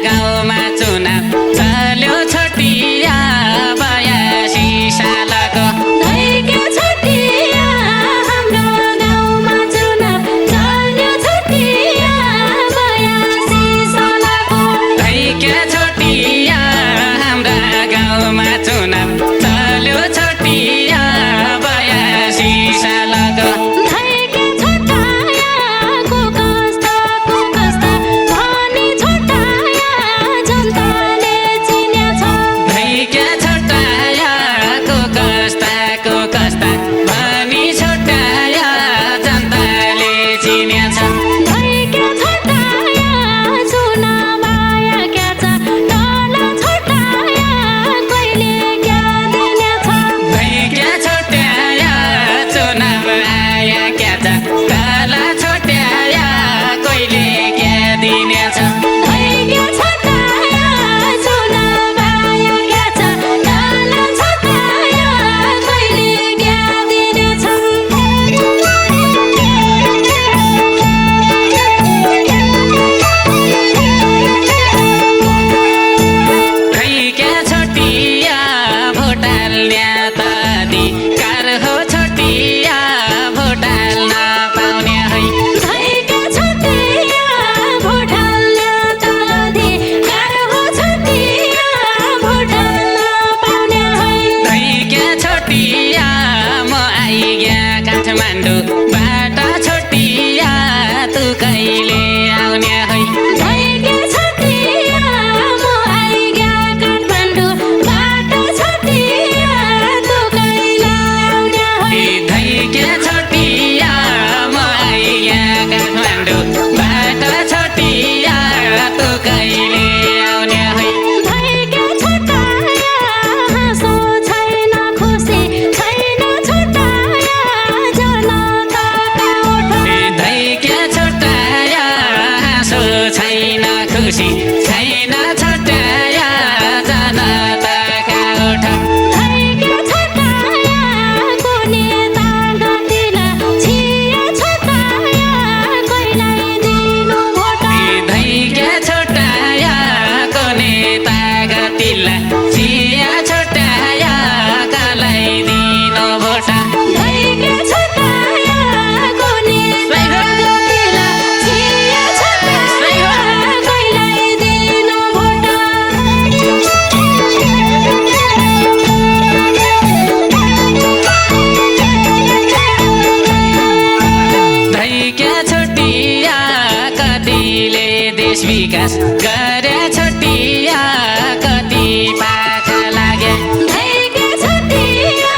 गाउँमा चुनाव चल्यो छोटिया 82 सालको धैर्य छोटिया हाम्रो गाउँमा चुनाव चल्यो छोटिया 82 सालको धैर्य छोटिया हाम्रा गाउँमा चुनाव चल्यो छोटिया 82 सालको धैर्य छोटायाको कस्ता भनी छोटाया जनताले चिनेछ धैर्य छोटायाको कस्ता भनी छोटाया जनताले चिनेछ धैर्य छोटाया चुनावाया क्याचा तल छोटाया कहिले क्या दिनेछ धैर्य छोटाया चुनाव आया क्या छ तल छोटाया कहिले क्या दिनेछ धैर्य छोटाया चुनावाया क्याचा तल छोटाया कहिले क्या दिनेछ धैर्य छोटिया भोट हाल्ने त अधिकार हो छोटिया भोट हाल्न पाउने है धैर्य छोटिया भोट हाल्न त अधिकार हो छोटिया भोट हाल्न पाउने है धैर्य छोटिया म आइग्या काठमाडौँबाट छोटिया तु कहिले आउने है धैर्य छोटिया म आइग्या काठमाडौँबाट छोटिया तँ कहिले आउने है धैर्य छोटिया म आइग्या काठमाडौँबाट छोटिया तु कहिले आउने है धैर्य छोटाया हाँसो छैन खुसी छैन छोटाया जनताका ओठ धैर्य छोटाया हाँसो छैन खुसी छैन छोटाया जनताका ओठ धैर्य छोटाया कुनै तागतिला छिया छोटाया कहिल्यै दिनु भोट धैर्य छोटाया कोने तागतिला चिया छोटाया कालाई दिनो भोटा धैर्य छोटाया कुनै तागतिला छिया छोटाया कहिल्यै दिनु भोट धैर्य छोटिया कतिले देश विकास गरे छोटिया कति पाखा लागे धैर्य छोटिया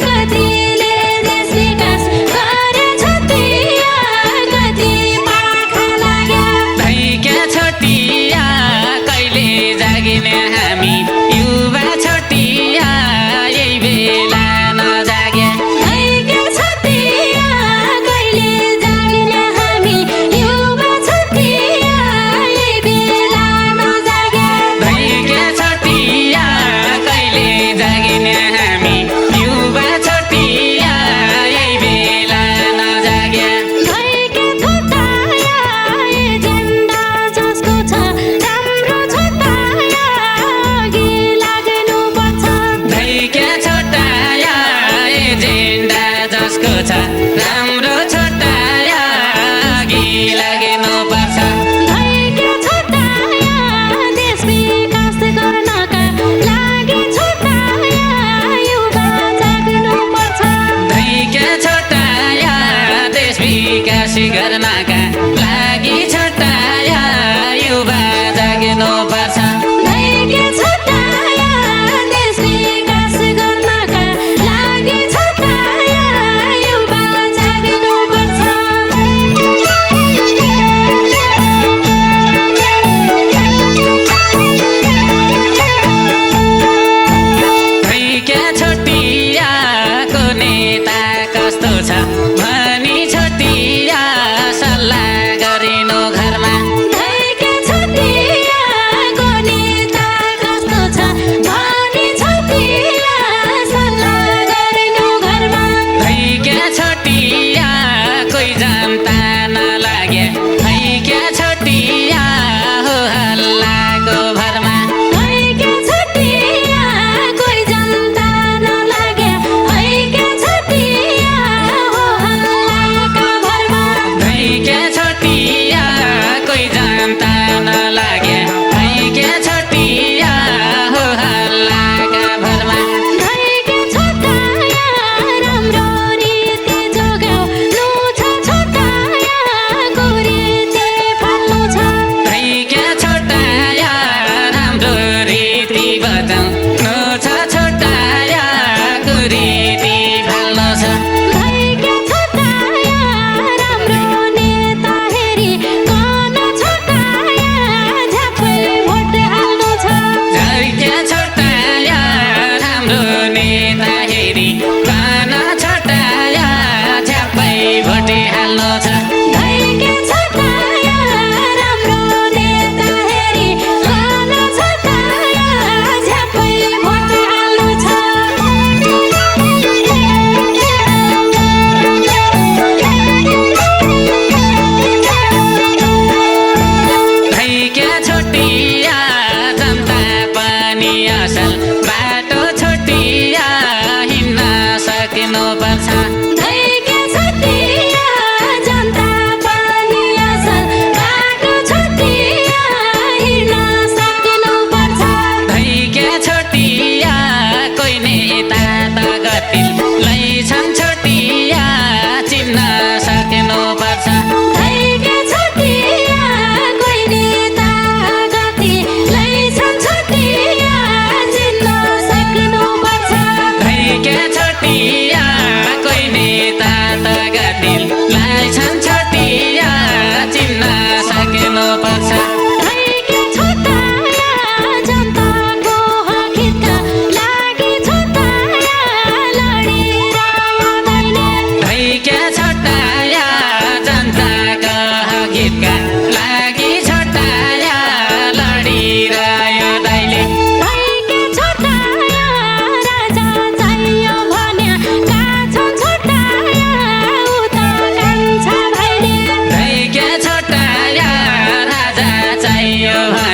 कतिले देश विकास गरे छोटिया कति पाखा लाग्या धैर्य छोटिया कहिले जागिने हामी युवा छोटिया यही बेला नजागे धैर्य छोटिया कहिले जागिने हामी युवा छोटिया यही बेला नजाग्या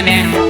भने